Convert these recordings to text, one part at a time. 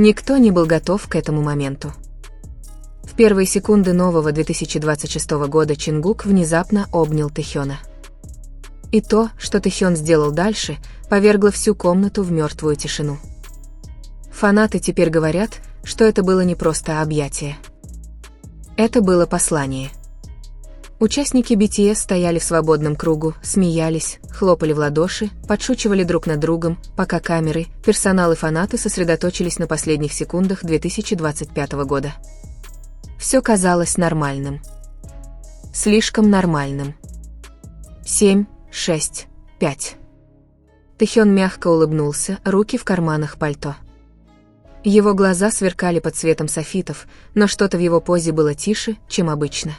Никто не был готов к этому моменту. В первые секунды нового 2026 года Чингук внезапно обнял Тэхёна. И то, что Тэхён сделал дальше, повергло всю комнату в мертвую тишину. Фанаты теперь говорят, что это было не просто объятие. Это было послание. Участники BTS стояли в свободном кругу, смеялись, хлопали в ладоши, подшучивали друг над другом, пока камеры, персонал и фанаты сосредоточились на последних секундах 2025 года. Все казалось нормальным. Слишком нормальным. 7, 6, 5. Тэхён мягко улыбнулся, руки в карманах пальто. Его глаза сверкали под светом софитов, но что-то в его позе было тише, чем обычно.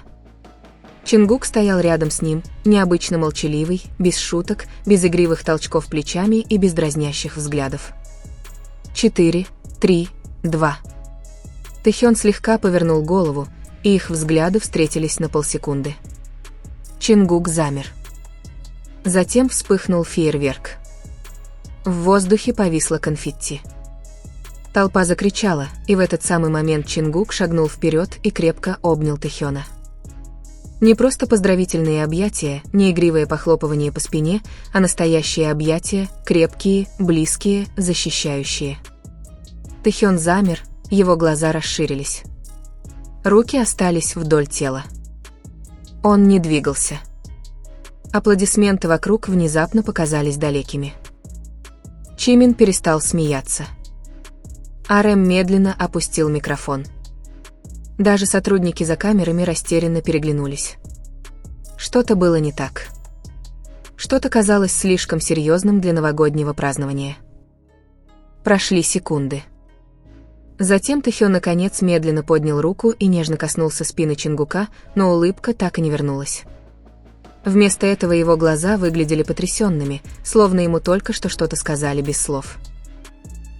Чингук стоял рядом с ним, необычно молчаливый, без шуток, без игривых толчков плечами и без дразнящих взглядов. 4, 3, 2. Тэхён слегка повернул голову, и их взгляды встретились на полсекунды. Чингук замер. Затем вспыхнул фейерверк. В воздухе повисло конфетти. Толпа закричала, и в этот самый момент Чингук шагнул вперед и крепко обнял Тэхёна. Не просто поздравительные объятия, не игривое похлопывание по спине, а настоящие объятия, крепкие, близкие, защищающие. Тэхён замер, его глаза расширились. Руки остались вдоль тела. Он не двигался. Аплодисменты вокруг внезапно показались далекими. Чимин перестал смеяться. RM медленно опустил микрофон. Даже сотрудники за камерами растерянно переглянулись. Что-то было не так. Что-то казалось слишком серьезным для новогоднего празднования. Прошли секунды. Затем Тэхён наконец медленно поднял руку и нежно коснулся спины Чингука, но улыбка так и не вернулась. Вместо этого его глаза выглядели потрясенными, словно ему только что что-то сказали без слов.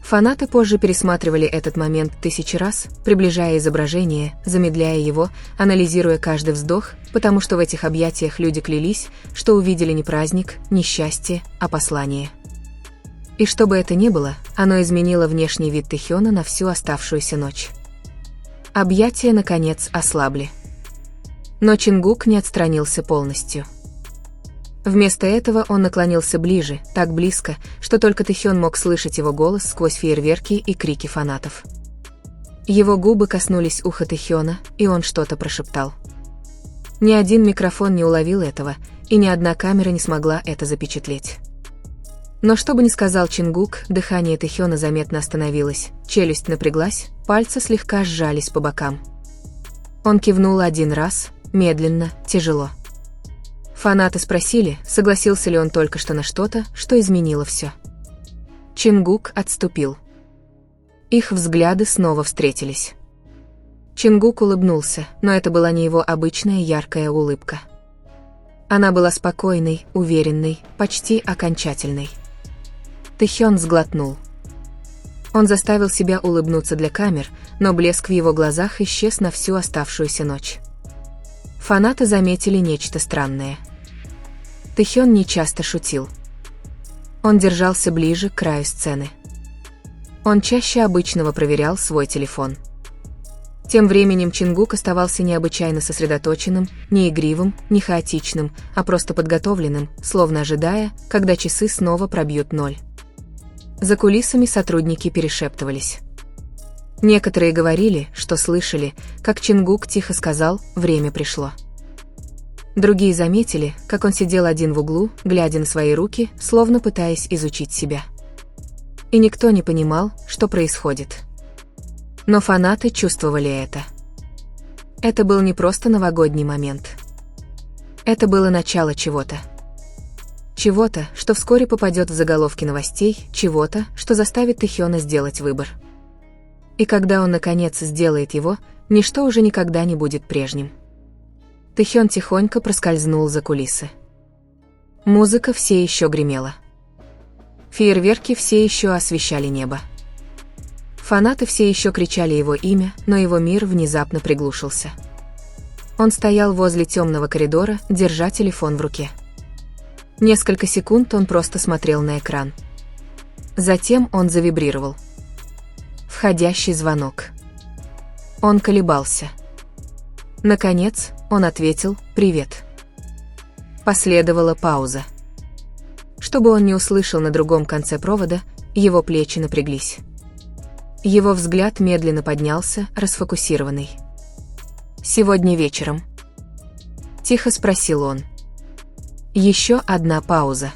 Фанаты позже пересматривали этот момент 1000 раз, приближая изображение, замедляя его, анализируя каждый вздох, потому что в этих объятиях люди клялись, что увидели не праздник, не счастье, а послание. И что бы это ни было, оно изменило внешний вид Тэхёна на всю оставшуюся ночь. Объятия, наконец, ослабли. Но Чингук не отстранился полностью. Вместо этого он наклонился ближе, так близко, что только Тэхён мог слышать его голос сквозь фейерверки и крики фанатов. Его губы коснулись уха Тэхёна, и он что-то прошептал. Ни один микрофон не уловил этого, и ни одна камера не смогла это запечатлеть. Но что бы ни сказал Чингук, дыхание Тэхёна заметно остановилось, челюсть напряглась, пальцы слегка сжались по бокам. Он кивнул один раз, медленно, тяжело. Фанаты спросили, согласился ли он только что на что-то, что изменило все. Чингук отступил. Их взгляды снова встретились. Чингук улыбнулся, но это была не его обычная яркая улыбка. Она была спокойной, уверенной, почти окончательной. Тэхён сглотнул. Он заставил себя улыбнуться для камер, но блеск в его глазах исчез на всю оставшуюся ночь. Фанаты заметили нечто странное. Тэхён нечасто шутил. Он держался ближе к краю сцены. Он чаще обычного проверял свой телефон. Тем временем Чингук оставался необычайно сосредоточенным, не игривым, не хаотичным, а просто подготовленным, словно ожидая, когда часы снова пробьют 0. За кулисами сотрудники перешептывались. Некоторые говорили, что слышали, как Чингук тихо сказал «время пришло». Другие заметили, как он сидел один в углу, глядя на свои руки, словно пытаясь изучить себя. И никто не понимал, что происходит. Но фанаты чувствовали это. Это был не просто новогодний момент. Это было начало чего-то. Чего-то, что вскоре попадет в заголовки новостей, чего-то, что заставит Тэхёна сделать выбор. И когда он наконец сделает его, ничто уже никогда не будет прежним. Тэхён тихонько проскользнул за кулисы. Музыка все еще гремела. Фейерверки все еще освещали небо. Фанаты все еще кричали его имя, но его мир внезапно приглушился. Он стоял возле темного коридора, держа телефон в руке. Несколько секунд он просто смотрел на экран. Затем он завибрировал. Входящий звонок. Он колебался. Наконец, он ответил «Привет». Последовала пауза. Чтобы он не услышал на другом конце провода, его плечи напряглись. Его взгляд медленно поднялся, расфокусированный. «Сегодня вечером?» — тихо спросил он. Еще одна пауза.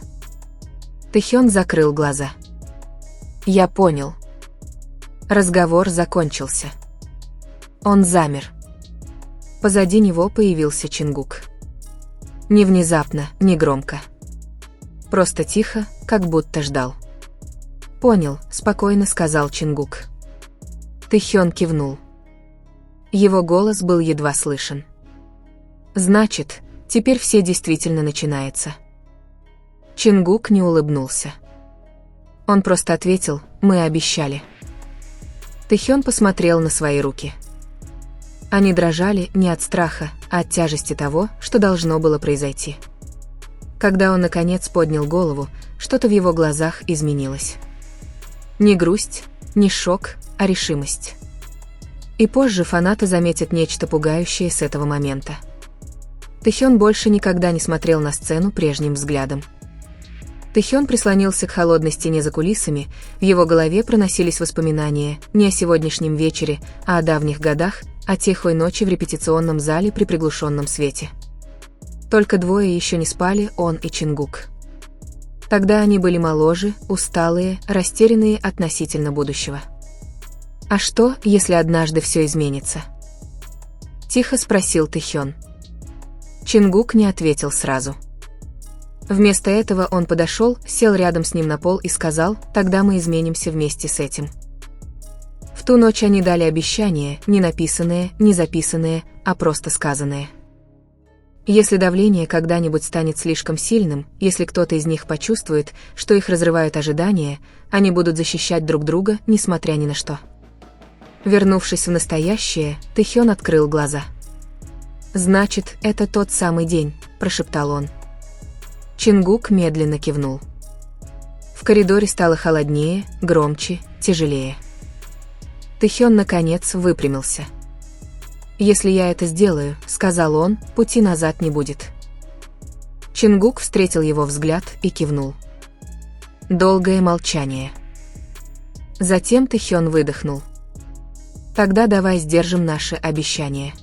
Тэхён закрыл глаза. «Я понял». Разговор закончился. Он замер. Позади него появился Чингук. Не внезапно, не громко. Просто тихо, как будто ждал. «Понял», — спокойно сказал Чингук. Тэхён кивнул. Его голос был едва слышен. «Значит, теперь все действительно начинается». Чингук не улыбнулся. Он просто ответил «Мы обещали». Тэхён посмотрел на свои руки. Они дрожали не от страха, а от тяжести того, что должно было произойти. Когда он наконец поднял голову, что-то в его глазах изменилось. Не грусть, не шок, а решимость. И позже фанаты заметят нечто пугающее с этого момента. Тэхён больше никогда не смотрел на сцену прежним взглядом. Тэхён прислонился к холодной стене за кулисами, в его голове проносились воспоминания не о сегодняшнем вечере, а о давних годах, о тихой ночи в репетиционном зале при приглушенном свете. Только двое еще не спали, он и Чингук. Тогда они были моложе, усталые, растерянные относительно будущего. «А что, если однажды все изменится?» — тихо спросил Тэхён. Чингук не ответил сразу. Вместо этого он подошел, сел рядом с ним на пол и сказал: «Тогда мы изменимся вместе с этим». В ту ночь они дали обещание, не написанное, не записанное, а просто сказанное. Если давление когда-нибудь станет слишком сильным, если кто-то из них почувствует, что их разрывают ожидания, они будут защищать друг друга, несмотря ни на что. Вернувшись в настоящее, Тэхён открыл глаза. «Значит, это тот самый день», – прошептал он. Чингук медленно кивнул. В коридоре стало холоднее, громче, тяжелее. Тэхён наконец выпрямился. «Если я это сделаю, — сказал он, — пути назад не будет». Чингук встретил его взгляд и кивнул. Долгое молчание. Затем Тэхён выдохнул. «Тогда давай сдержим наше обещание».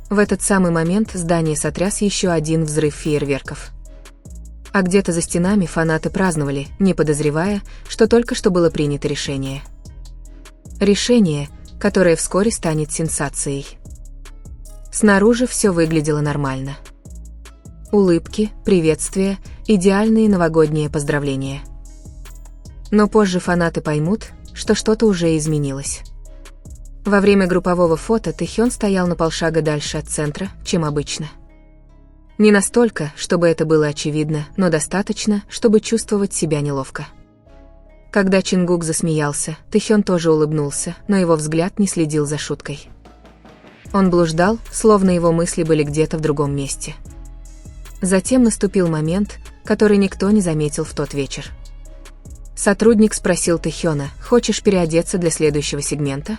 В этот самый момент здание сотряс еще один взрыв фейерверков. А где-то за стенами фанаты праздновали, не подозревая, что только что было принято решение. Решение, которое вскоре станет сенсацией. Снаружи все выглядело нормально. Улыбки, приветствия, идеальные новогодние поздравления. Но позже фанаты поймут, что что-то уже изменилось. Во время группового фото Тэхён стоял на полшага дальше от центра, чем обычно. Не настолько, чтобы это было очевидно, но достаточно, чтобы чувствовать себя неловко. Когда Чингук засмеялся, Тэхён тоже улыбнулся, но его взгляд не следил за шуткой. Он блуждал, словно его мысли были где-то в другом месте. Затем наступил момент, который никто не заметил в тот вечер. Сотрудник спросил Тэхёна: «Хочешь переодеться для следующего сегмента?»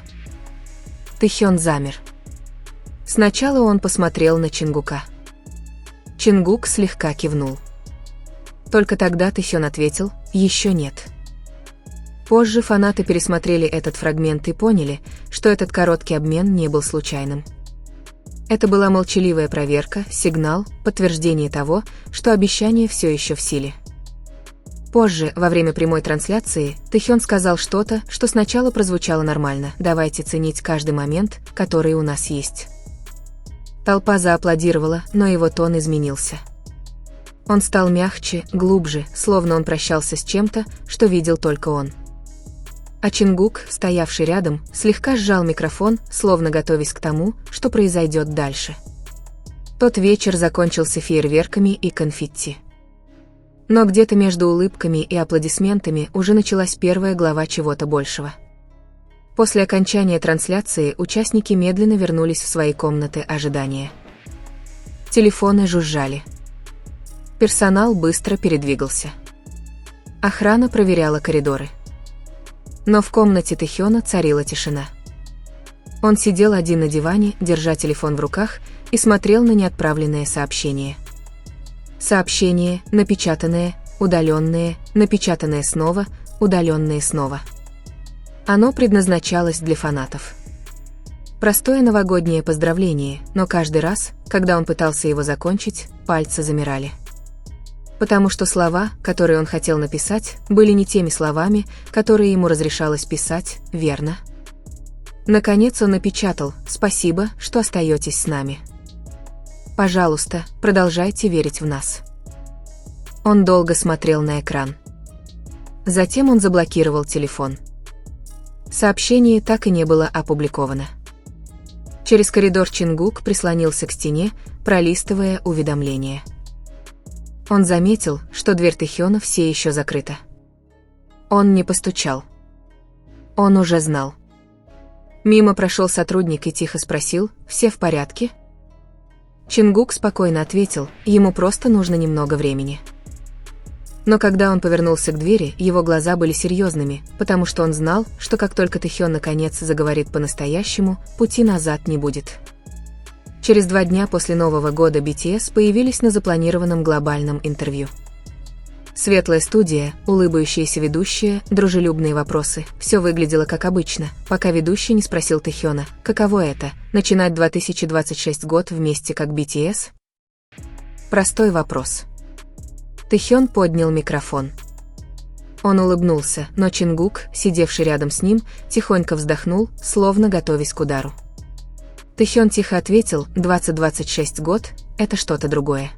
Тэхён замер. Сначала он посмотрел на Чингука. Чингук слегка кивнул. Только тогда Тэхён ответил: «Еще нет». Позже фанаты пересмотрели этот фрагмент и поняли, что этот короткий обмен не был случайным. Это была молчаливая проверка, сигнал, подтверждение того, что обещание все еще в силе. Позже, во время прямой трансляции, Тэхён сказал что-то, что сначала прозвучало нормально: «Давайте ценить каждый момент, который у нас есть». Толпа зааплодировала, но его тон изменился. Он стал мягче, глубже, словно он прощался с чем-то, что видел только он. А Чингук, стоявший рядом, слегка сжал микрофон, словно готовясь к тому, что произойдет дальше. Тот вечер закончился фейерверками и конфетти. Но где-то между улыбками и аплодисментами уже началась первая глава чего-то большего. После окончания трансляции участники медленно вернулись в свои комнаты ожидания. Телефоны жужжали. Персонал быстро передвигался. Охрана проверяла коридоры. Но в комнате Тэхёна царила тишина. Он сидел один на диване, держа телефон в руках, и смотрел на неотправленные сообщения. Сообщения, напечатанные, удаленные, напечатанные снова, удаленные снова. Оно предназначалось для фанатов. Простое новогоднее поздравление, но каждый раз, когда он пытался его закончить, пальцы замирали. Потому что слова, которые он хотел написать, были не теми словами, которые ему разрешалось писать, верно? Наконец он напечатал: «Спасибо, что остаетесь с нами. Пожалуйста, продолжайте верить в нас». Он долго смотрел на экран. Затем он заблокировал телефон. Сообщение так и не было опубликовано. Через коридор Чингук прислонился к стене, пролистывая уведомления. Он заметил, что дверь Тэхёна все еще закрыта. Он не постучал. Он уже знал. Мимо прошел сотрудник и тихо спросил: «Все в порядке?» Чингук спокойно ответил: ему просто нужно немного времени. Но когда он повернулся к двери, его глаза были серьезными, потому что он знал, что как только Тэхён наконец заговорит по-настоящему, пути назад не будет. Через 2 дня после Нового года BTS появились на запланированном глобальном интервью. Светлая студия, улыбающаяся ведущая, дружелюбные вопросы – все выглядело как обычно, пока ведущий не спросил Тэхёна, каково это – начинать 2026 год вместе как BTS? Простой вопрос. Тэхён поднял микрофон. Он улыбнулся, но Чингук, сидевший рядом с ним, тихонько вздохнул, словно готовясь к удару. Тэхён тихо ответил: 2026 год – это что-то другое.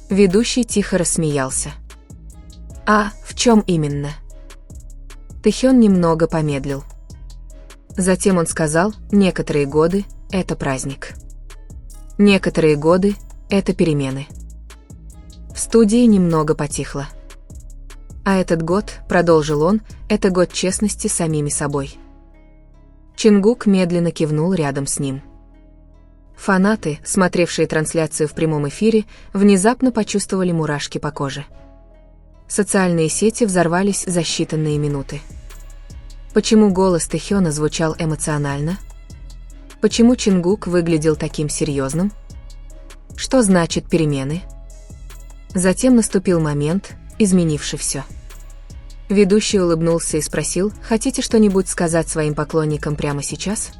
Ведущий тихо рассмеялся. «А, в чем именно?» Тэхён немного помедлил. Затем он сказал: некоторые годы – это праздник. Некоторые годы – это перемены. В студии немного потихло. А этот год, продолжил он, это год честности с самими собой. Чингук медленно кивнул рядом с ним. Фанаты, смотревшие трансляцию в прямом эфире, внезапно почувствовали мурашки по коже. Социальные сети взорвались за считанные минуты. Почему голос Тэхёна звучал эмоционально? Почему Чингук выглядел таким серьезным? Что значит перемены? Затем наступил момент, изменивший все. Ведущий улыбнулся и спросил: «Хотите что-нибудь сказать своим поклонникам прямо сейчас?»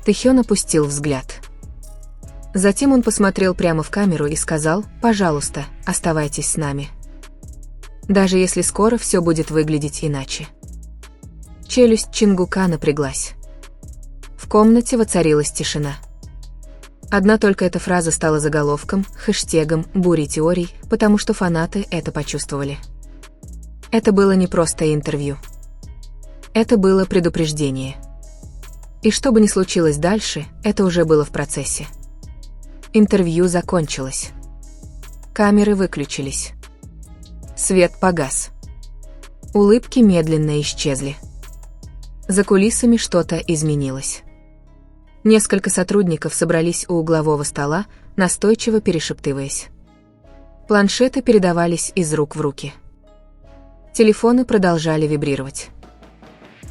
Тэхён опустил взгляд. Затем он посмотрел прямо в камеру и сказал: «Пожалуйста, оставайтесь с нами. Даже если скоро все будет выглядеть иначе». Челюсть Чингука напряглась. В комнате воцарилась тишина. Одна только эта фраза стала заголовком, хэштегом, бурей теорий, потому что фанаты это почувствовали. Это было не просто интервью. Это было предупреждение. И что бы ни случилось дальше, это уже было в процессе. Интервью закончилось. Камеры выключились. Свет погас. Улыбки медленно исчезли. За кулисами что-то изменилось. Несколько сотрудников собрались у углового стола, настойчиво перешептываясь. Планшеты передавались из рук в руки. Телефоны продолжали вибрировать.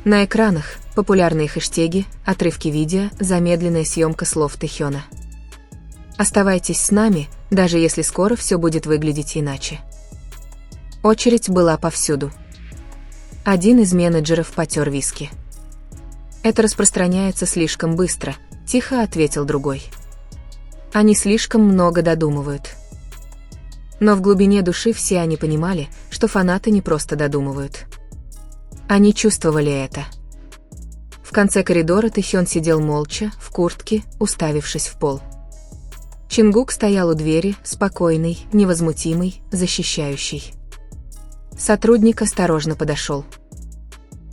На экранах популярные хэштеги, отрывки видео, замедленная съемка слов Тэхёна. «Оставайтесь с нами, даже если скоро все будет выглядеть иначе». Очередь была повсюду. Один из менеджеров потер виски. «Это распространяется слишком быстро», – тихо ответил другой. «Они слишком много додумывают». Но в глубине души все они понимали, что фанаты не просто додумывают. Они чувствовали это. В конце коридора Тэхён сидел молча, в куртке, уставившись в пол. Чингук стоял у двери, спокойный, невозмутимый, защищающий. Сотрудник осторожно подошел.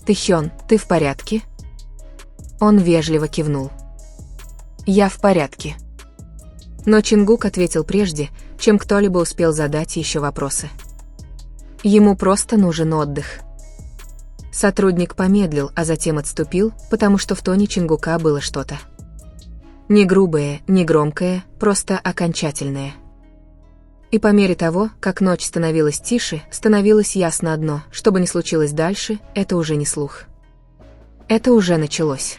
«Тэхён, ты в порядке?» Он вежливо кивнул. «Я в порядке». Но Чингук ответил прежде, чем кто-либо успел задать еще вопросы. Ему просто нужен отдых. Сотрудник помедлил, а затем отступил, потому что в тоне Чингука было что-то. Не грубое, не громкое, просто окончательное. И по мере того, как ночь становилась тише, становилось ясно одно: что бы ни случилось дальше, это уже не слух. Это уже началось.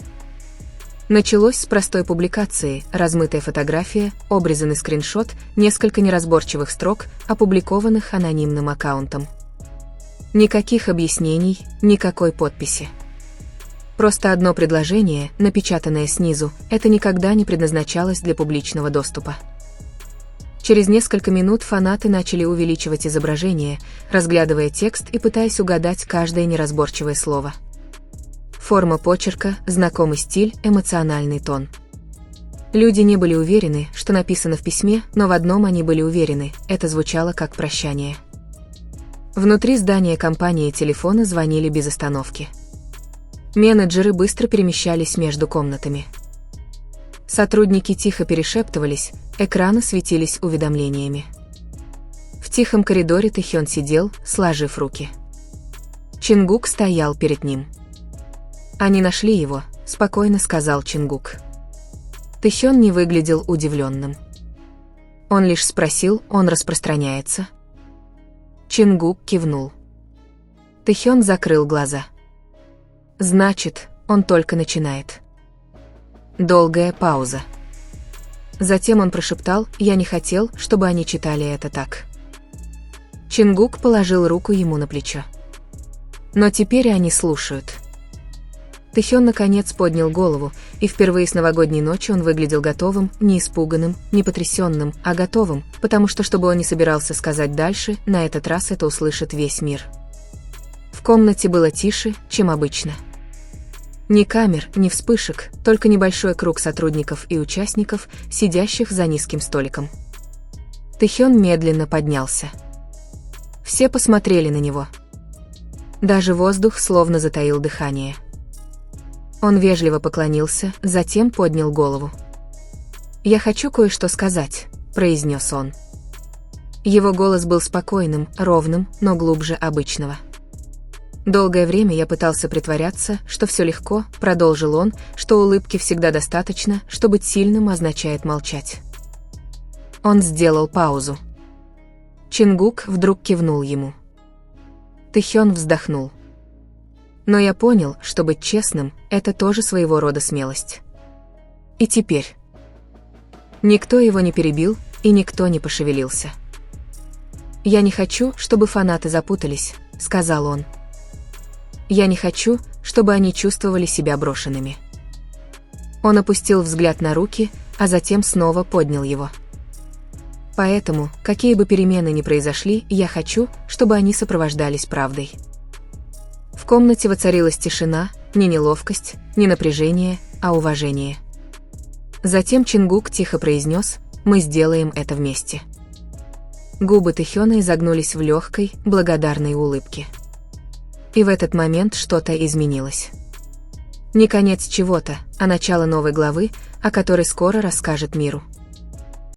Началось с простой публикации, размытая фотография, обрезанный скриншот, несколько неразборчивых строк, опубликованных анонимным аккаунтом. Никаких объяснений, никакой подписи. Просто одно предложение, напечатанное снизу, это никогда не предназначалось для публичного доступа. Через несколько минут фанаты начали увеличивать изображение, разглядывая текст и пытаясь угадать каждое неразборчивое слово. Форма почерка, знакомый стиль, эмоциональный тон. Люди не были уверены, что написано в письме, но в одном они были уверены: это звучало как прощание. Внутри здания компании телефоны звонили без остановки. Менеджеры быстро перемещались между комнатами. Сотрудники тихо перешептывались, экраны светились уведомлениями. В тихом коридоре Тэхён сидел, сложив руки. Чингук стоял перед ним. «Они нашли его», — спокойно сказал Чингук. Тэхён не выглядел удивленным. Он лишь спросил: «Он распространяется?» Чингук кивнул. Тэхён закрыл глаза. «Значит, он только начинает». Долгая пауза. Затем он прошептал: «Я не хотел, чтобы они читали это так». Чингук положил руку ему на плечо. «Но теперь они слушают». Тэхён наконец поднял голову, и впервые с новогодней ночи он выглядел готовым, не испуганным, не потрясенным, а готовым, потому что, что бы он ни собирался сказать дальше, на этот раз это услышит весь мир. В комнате было тише, чем обычно. Ни камер, ни вспышек, только небольшой круг сотрудников и участников, сидящих за низким столиком. Тэхён медленно поднялся. Все посмотрели на него. Даже воздух словно затаил дыхание. Он вежливо поклонился, затем поднял голову. «Я хочу кое-что сказать», — произнес он. Его голос был спокойным, ровным, но глубже обычного. «Долгое время я пытался притворяться, что все легко», — продолжил он, «что улыбки всегда достаточно, что быть сильным означает молчать». Он сделал паузу. Чингук вдруг кивнул ему. Тэхён вздохнул. «Но я понял, что быть честным — это тоже своего рода смелость». И теперь. Никто его не перебил, и никто не пошевелился. «Я не хочу, чтобы фанаты запутались», — сказал он. «Я не хочу, чтобы они чувствовали себя брошенными». Он опустил взгляд на руки, а затем снова поднял его. «Поэтому, какие бы перемены ни произошли, я хочу, чтобы они сопровождались правдой». В комнате воцарилась тишина, не неловкость, не напряжение, а уважение. Затем Чингук тихо произнес: «Мы сделаем это вместе». Губы Тэхёна изогнулись в легкой, благодарной улыбке. И в этот момент что-то изменилось. Не конец чего-то, а начало новой главы, о которой скоро расскажет миру.